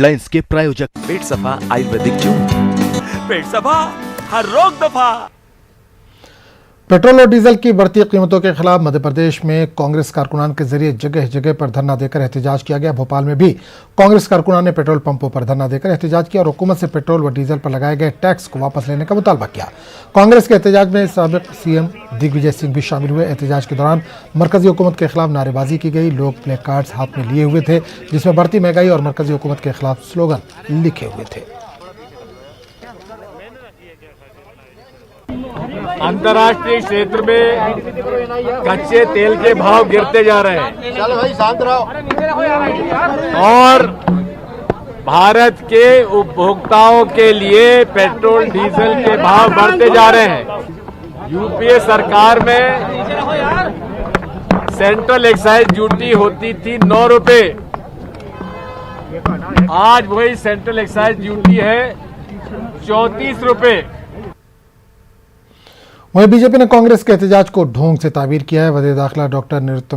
Lines के प्रायोजक पेट सफा आयुर्वेदिक चूर्ण, पेट सफा हर रोग दफा। पेट्रोल और डीजल की बढ़ती कीमतों के खिलाफ मध्य प्रदेश में कांग्रेस कारकुनान के जरिए जगह जगह पर धरना देकर एहतजाज किया गया। भोपाल में भी कांग्रेस कारकुनान ने पेट्रोल पंपों पर धरना देकर एहतजाज किया और हुकूमत से पेट्रोल व डीजल पर लगाए गए टैक्स को वापस लेने का मुतालबा किया। कांग्रेस के एहतजाज में साबिक सीएम दिग्विजय सिंह भी शामिल हुए। एहतजाज के दौरान मरकजी हुकूमत के खिलाफ नारेबाजी की गई। लोग प्ले कार्ड्स हाथ में लिए हुए थे जिसमें बढ़ती महंगाई और मरकजी हुकूमत के खिलाफ स्लोगन लिखे हुए थे। अंतर्राष्ट्रीय क्षेत्र में कच्चे तेल के भाव गिरते जा रहे हैं। चलो भाई शांत रहो। और भारत के उपभोक्ताओं के लिए पेट्रोल डीजल के भाव बढ़ते जा रहे हैं। यूपीए सरकार में सेंट्रल एक्साइज ड्यूटी होती थी 9 रुपए, आज वही सेंट्रल एक्साइज ड्यूटी है 34 रुपए। वहीं बीजेपी ने कांग्रेस के एहतजाज को ढोंग से ताबीर किया है। वज़ीर दाखिला डॉक्टर निरुत्तम